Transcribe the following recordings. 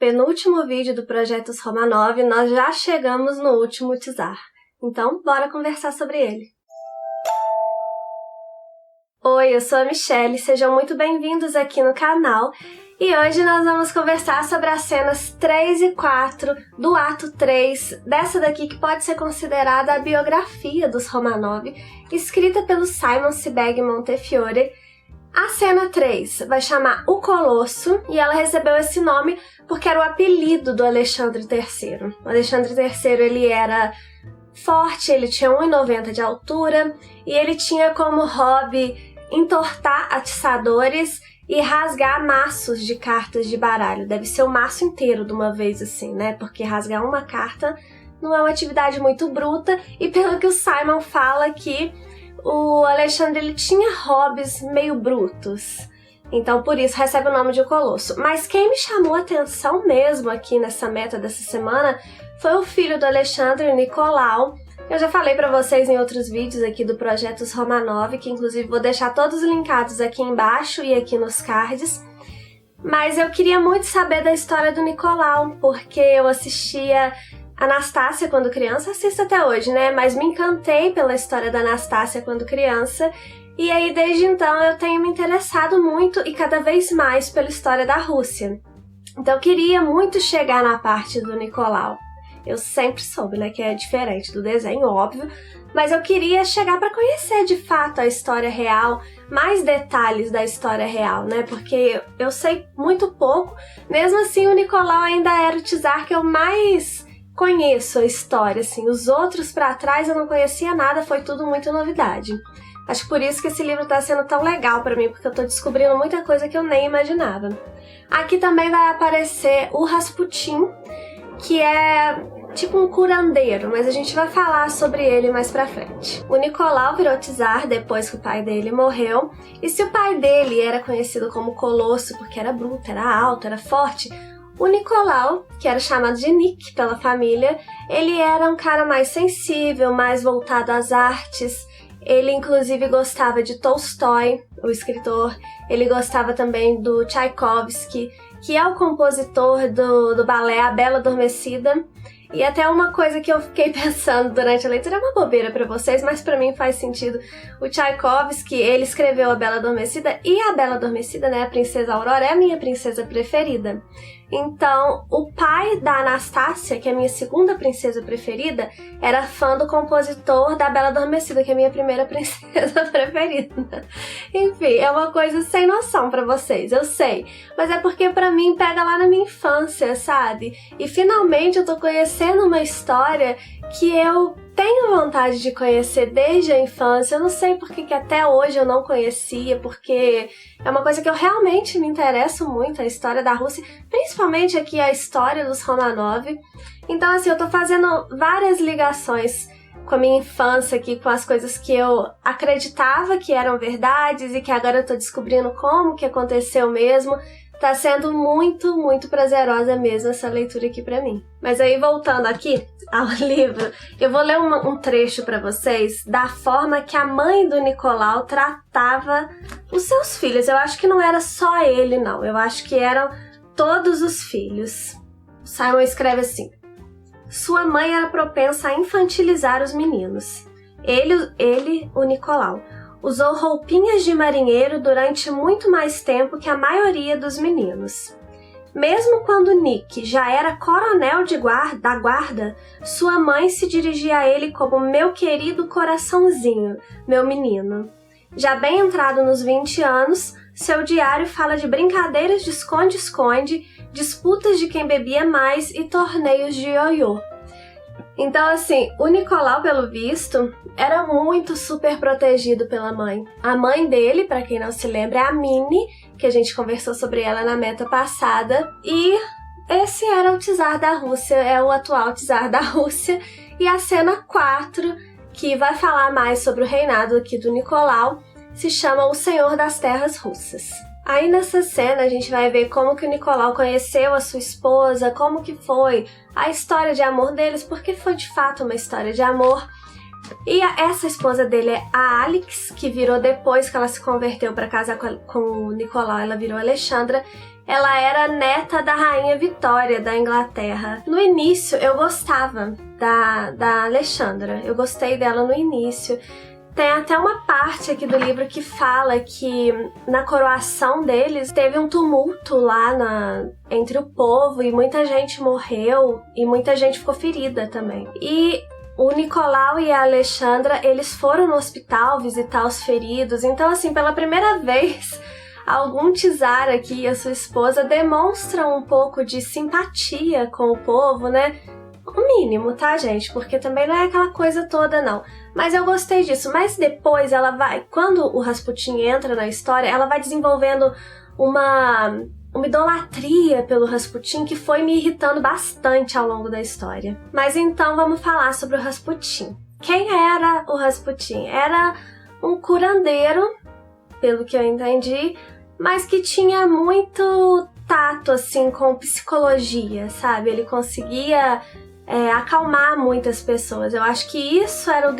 penúltimo vídeo do Projeto Romanov, nós já chegamos no último Tsar. Então, bora conversar sobre ele. Oi, eu sou a Michelle, sejam muito bem-vindos aqui no canal. E hoje nós vamos conversar sobre as cenas 3 e 4 do ato 3, dessa daqui que pode ser considerada a biografia dos Romanov, escrita pelo Simon Sebag Montefiore. A cena 3 vai chamar O Colosso, e ela recebeu esse nome porque era o apelido do Alexandre III. O Alexandre III, ele era forte, ele tinha 1,90 m de altura, e ele tinha como hobby entortar atiçadores e rasgar maços de cartas de baralho. Deve ser o maço inteiro de uma vez assim, né? Porque rasgar uma carta não é uma atividade muito bruta, e pelo que o Simon fala aqui, o Alexandre ele tinha hobbies meio brutos. Então por isso recebe o nome de O Colosso. Mas quem me chamou a atenção mesmo aqui nessa meta dessa semana foi o filho do Alexandre, o Nicolau. Eu já falei pra vocês em outros vídeos aqui do Projeto Romanov, que inclusive vou deixar todos linkados aqui embaixo e aqui nos cards. Mas eu queria muito saber da história do Nicolau, porque eu assistia Anastácia quando criança, assisto até hoje, né? Mas me encantei pela história da Anastácia quando criança, e aí desde então eu tenho me interessado muito e cada vez mais pela história da Rússia. Então eu queria muito chegar na parte do Nicolau. Eu sempre soube, né, que é diferente do desenho, óbvio, mas eu queria chegar para conhecer de fato a história real, mais detalhes da história real, né, porque eu sei muito pouco. Mesmo assim, o Nicolau ainda era o Tsar que eu mais conheço a história, assim. Os outros para trás eu não conhecia nada, foi tudo muito novidade. Acho que por isso que esse livro tá sendo tão legal para mim, porque eu tô descobrindo muita coisa que eu nem imaginava. Aqui também vai aparecer o Rasputin, que é tipo um curandeiro, mas a gente vai falar sobre ele mais pra frente. O Nicolau virou Tsar depois que o pai dele morreu, e se o pai dele era conhecido como Colosso porque era bruto, era alto, era forte, o Nicolau, que era chamado de Nick pela família, ele era um cara mais sensível, mais voltado às artes. Ele inclusive gostava de Tolstói, o escritor. Ele gostava também do Tchaikovsky, que é o compositor do balé A Bela Adormecida. E até uma coisa que eu fiquei pensando durante a leitura, é uma bobeira pra vocês, mas pra mim faz sentido. O Tchaikovsky, ele escreveu A Bela Adormecida, e A Bela Adormecida, né, a Princesa Aurora, é a minha princesa preferida. Então, o pai da Anastácia, que é a minha segunda princesa preferida, era fã do compositor da Bela Adormecida, que é a minha primeira princesa preferida. Enfim, é uma coisa sem noção pra vocês, eu sei. Mas é porque pra mim pega lá na minha infância, sabe? E finalmente eu tô conhecendo uma história que eu tenho vontade de conhecer desde a infância. Eu não sei por que até hoje eu não conhecia, porque é uma coisa que eu realmente me interesso muito, a história da Rússia, principalmente aqui a história dos Romanov. Então assim, eu tô fazendo várias ligações com a minha infância aqui, com as coisas que eu acreditava que eram verdades e que agora eu tô descobrindo como que aconteceu mesmo. Tá sendo muito, muito prazerosa mesmo essa leitura aqui pra mim. Mas aí, voltando aqui ao livro, eu vou ler um trecho pra vocês da forma que a mãe do Nicolau tratava os seus filhos. Eu acho que não era só ele, não. Eu acho que eram todos os filhos. O Simon escreve assim: sua mãe era propensa a infantilizar os meninos. Ele, o Nicolau, usou roupinhas de marinheiro durante muito mais tempo que a maioria dos meninos. Mesmo quando Nick já era coronel da guarda, sua mãe se dirigia a ele como meu querido coraçãozinho, meu menino. Já bem entrado nos 20 anos, seu diário fala de brincadeiras de esconde-esconde, disputas de quem bebia mais e torneios de ioiô. Então, assim, o Nicolau, pelo visto, era muito super protegido pela mãe. A mãe dele, pra quem não se lembra, é a Minnie, que a gente conversou sobre ela na meta passada. E esse era o Tsar da Rússia, é o atual Tsar da Rússia. E a cena 4, que vai falar mais sobre o reinado aqui do Nicolau, se chama O Senhor das Terras Russas. Aí nessa cena a gente vai ver como que o Nicolau conheceu a sua esposa, como que foi a história de amor deles, porque foi de fato uma história de amor. E essa esposa dele é a Alix, que virou depois que ela se converteu para casar com o Nicolau, ela virou Alexandra. ela era neta da rainha Vitória da Inglaterra. No início eu gostava da Alexandra, eu gostei dela no início. Tem até uma parte aqui do livro que fala que na coroação deles teve um tumulto lá entre o povo e muita gente morreu e muita gente ficou ferida também. E o Nicolau e a Alexandra, eles foram no hospital visitar os feridos. Então, assim, pela primeira vez, algum czar aqui e a sua esposa demonstram um pouco de simpatia com o povo, né? O mínimo, tá, gente? Porque também não é aquela coisa toda, não. Mas eu gostei disso. Mas depois ela vai... Quando o Rasputin entra na história, ela vai desenvolvendo uma idolatria pelo Rasputin que foi me irritando bastante ao longo da história. Mas então vamos falar sobre o Rasputin. Quem era o Rasputin? Era um curandeiro, pelo que eu entendi, mas que tinha muito tato, assim, com psicologia, sabe? Ele conseguia acalmar muitas pessoas. Eu acho que isso era a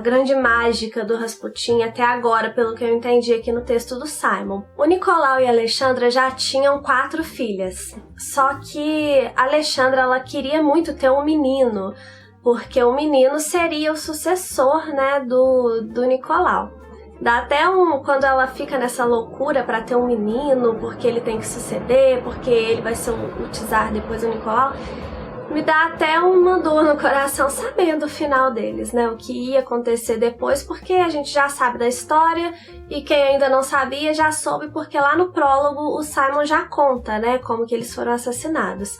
grande mágica do Rasputin até agora, pelo que eu entendi aqui no texto do Simon. O Nicolau e a Alexandra já tinham 4 filhas, só que a Alexandra, ela queria muito ter um menino, porque o menino seria o sucessor, né, do Nicolau. Dá até quando ela fica nessa loucura pra ter um menino, porque ele tem que suceder, porque ele vai ser o czar depois do Nicolau, me dá até uma dor no coração sabendo o final deles, né? O que ia acontecer depois, porque a gente já sabe da história e quem ainda não sabia já soube, porque lá no prólogo o Simon já conta, né? Como que eles foram assassinados.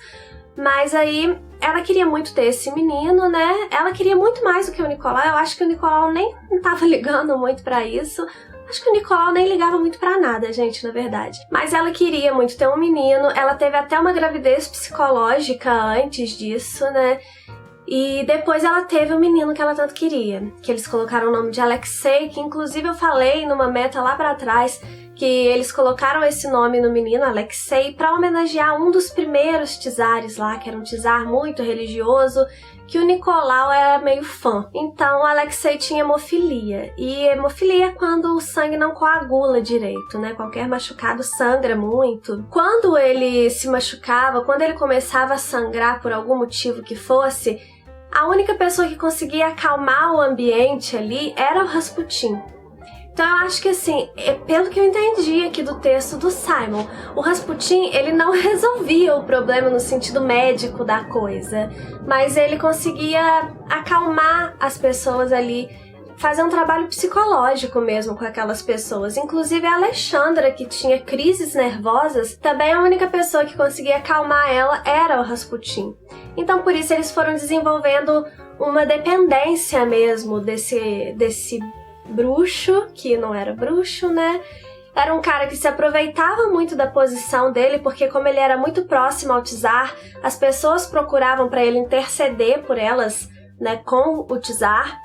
Mas aí ela queria muito ter esse menino, né? Ela queria muito mais do que o Nicolau. Eu acho que o Nicolau nem tava ligando muito pra isso. Acho que o Nicolau nem ligava muito pra nada, gente, na verdade. Mas ela queria muito ter um menino. Ela teve até uma gravidez psicológica antes disso, né? E depois ela teve o menino que ela tanto queria. Que eles colocaram o nome de Alexei, que inclusive eu falei numa meta lá pra trás que eles colocaram esse nome no menino, Alexei, para homenagear um dos primeiros czares lá, que era um czar muito religioso, que o Nicolau era meio fã. Então, Alexei tinha hemofilia. E hemofilia é quando o sangue não coagula direito, né? Qualquer machucado sangra muito. Quando ele se machucava, quando ele começava a sangrar por algum motivo que fosse, a única pessoa que conseguia acalmar o ambiente ali era o Rasputin. Então eu acho que assim, pelo que eu entendi aqui do texto do Simon, o Rasputin, ele não resolvia o problema no sentido médico da coisa, mas ele conseguia acalmar as pessoas ali, fazer um trabalho psicológico mesmo com aquelas pessoas. Inclusive a Alexandra, que tinha crises nervosas, também a única pessoa que conseguia acalmar ela era o Rasputin. Então por isso eles foram desenvolvendo uma dependência mesmo desse bruxo, que não era bruxo, né? Era um cara que se aproveitava muito da posição dele, porque como ele era muito próximo ao czar, as pessoas procuravam para ele interceder por elas, né, com o czar.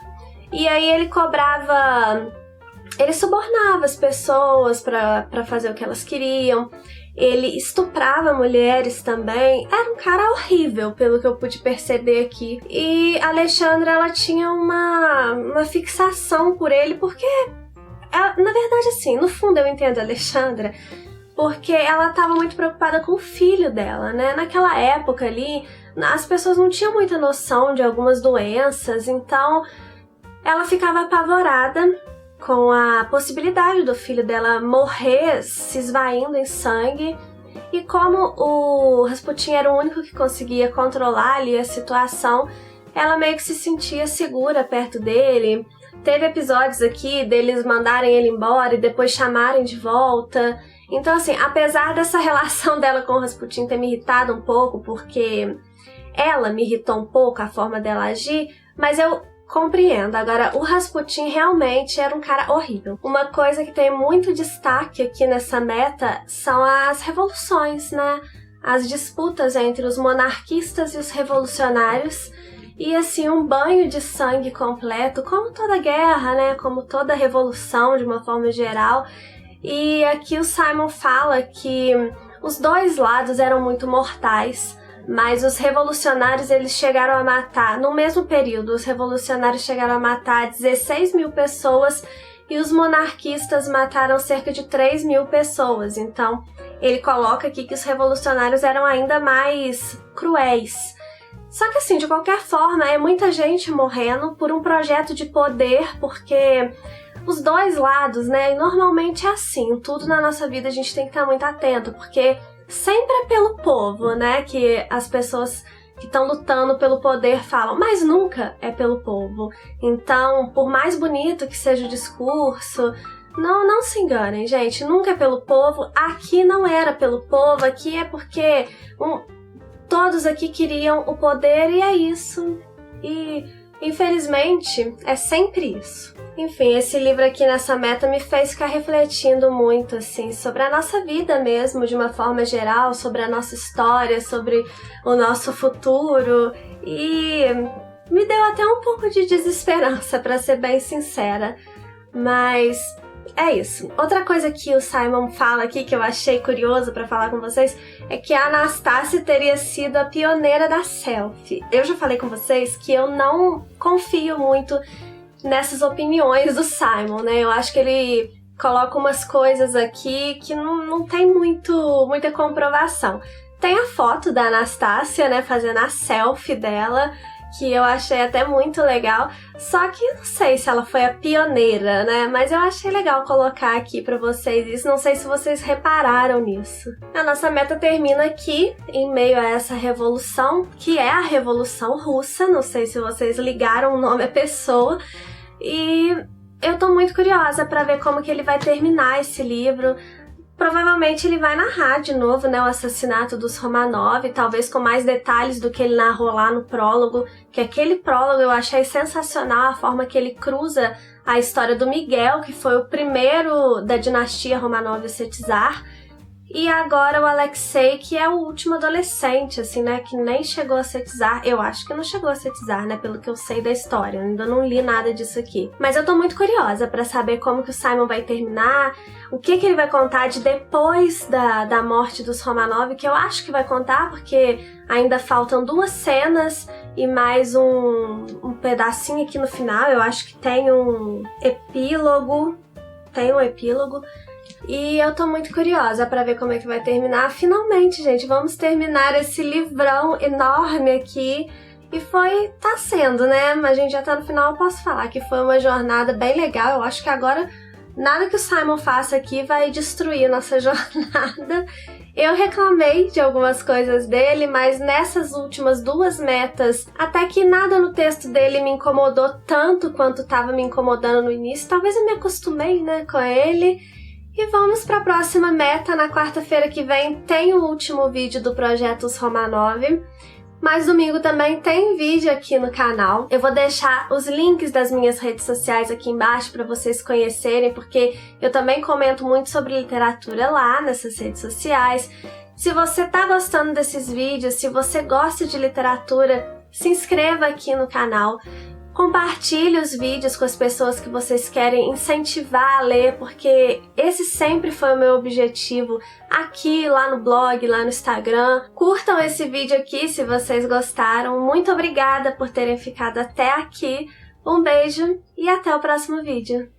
E aí ele subornava as pessoas para fazer o que elas queriam. Ele estuprava mulheres também. Era um cara horrível, pelo que eu pude perceber aqui. E a Alexandra, ela tinha uma fixação por ele, porque, na verdade, assim, no fundo eu entendo a Alexandra, porque ela estava muito preocupada com o filho dela, né? Naquela época ali, as pessoas não tinham muita noção de algumas doenças, então ela ficava apavorada com a possibilidade do filho dela morrer se esvaindo em sangue. E como o Rasputin era o único que conseguia controlar ali a situação, ela meio que se sentia segura perto dele. Teve episódios aqui deles mandarem ele embora e depois chamarem de volta. Então, assim, apesar dessa relação dela com o Rasputin ter me irritado um pouco, porque ela me irritou um pouco a forma dela agir, mas eu compreendo. Agora, o Rasputin realmente era um cara horrível. Uma coisa que tem muito destaque aqui nessa meta são as revoluções, né? As disputas entre os monarquistas e os revolucionários. E assim, um banho de sangue completo, como toda guerra, né? Como toda revolução de uma forma geral. E aqui o Simon fala que os dois lados eram muito mortais, mas os revolucionários, eles chegaram a matar, no mesmo período, os revolucionários chegaram a matar 16 mil pessoas e os monarquistas mataram cerca de 3 mil pessoas. Então, ele coloca aqui que os revolucionários eram ainda mais cruéis. Só que assim, de qualquer forma, é muita gente morrendo por um projeto de poder, porque os dois lados, né, e normalmente é assim, tudo na nossa vida a gente tem que estar muito atento, porque sempre é pelo povo, né, que as pessoas que estão lutando pelo poder falam, mas nunca é pelo povo. Então, por mais bonito que seja o discurso, não se enganem, gente, nunca é pelo povo. Aqui não era pelo povo, aqui é porque todos aqui queriam o poder e é isso. E, infelizmente, é sempre isso. Enfim, esse livro aqui nessa meta me fez ficar refletindo muito, assim, sobre a nossa vida mesmo, de uma forma geral, sobre a nossa história, sobre o nosso futuro. E me deu até um pouco de desesperança, pra ser bem sincera. Mas é isso. Outra coisa que o Simon fala aqui, que eu achei curioso pra falar com vocês, é que a Anastasia teria sido a pioneira da selfie. Eu já falei com vocês que eu não confio muito nessas opiniões do Simon, né? Eu acho que ele coloca umas coisas aqui que não tem muita comprovação. Tem a foto da Anastasia, né, fazendo a selfie dela, que eu achei até muito legal, só que não sei se ela foi a pioneira, né, mas eu achei legal colocar aqui pra vocês isso, não sei se vocês repararam nisso. A nossa meta termina aqui, em meio a essa revolução, que é a Revolução Russa, não sei se vocês ligaram o nome à pessoa, e eu tô muito curiosa pra ver como que ele vai terminar esse livro. Provavelmente ele vai narrar de novo, né, o assassinato dos Romanov, talvez com mais detalhes do que ele narrou lá no prólogo, que aquele prólogo eu achei sensacional, a forma que ele cruza a história do Miguel, que foi o primeiro da dinastia Romanov a ser czar, e agora o Alexei, que é o último adolescente, assim, né, que nem chegou a ser czar. Eu acho que não chegou a ser czar, né, pelo que eu sei da história, eu ainda não li nada disso aqui. Mas eu tô muito curiosa pra saber como que o Simon vai terminar, o que ele vai contar de depois da morte dos Romanov, que eu acho que vai contar, porque ainda faltam 2 cenas e mais um pedacinho aqui no final. Eu acho que tem um epílogo, e eu tô muito curiosa pra ver como é que vai terminar. Finalmente, gente, vamos terminar esse livrão enorme aqui. E tá sendo, né? Mas a gente já tá no final, eu posso falar que foi uma jornada bem legal. Eu acho que agora nada que o Simon faça aqui vai destruir nossa jornada. Eu reclamei de algumas coisas dele, mas nessas últimas 2 metas, até que nada no texto dele me incomodou tanto quanto tava me incomodando no início. Talvez eu me acostumei, né, com ele. E vamos para a próxima meta. Na quarta-feira que vem tem o último vídeo do Projeto Os Romanov, mas domingo também tem vídeo aqui no canal. Eu vou deixar os links das minhas redes sociais aqui embaixo para vocês conhecerem, porque eu também comento muito sobre literatura lá nessas redes sociais. Se você tá gostando desses vídeos, se você gosta de literatura, se inscreva aqui no canal. Compartilhe os vídeos com as pessoas que vocês querem incentivar a ler, porque esse sempre foi o meu objetivo aqui, lá no blog, lá no Instagram. Curtam esse vídeo aqui se vocês gostaram. Muito obrigada por terem ficado até aqui. Um beijo e até o próximo vídeo.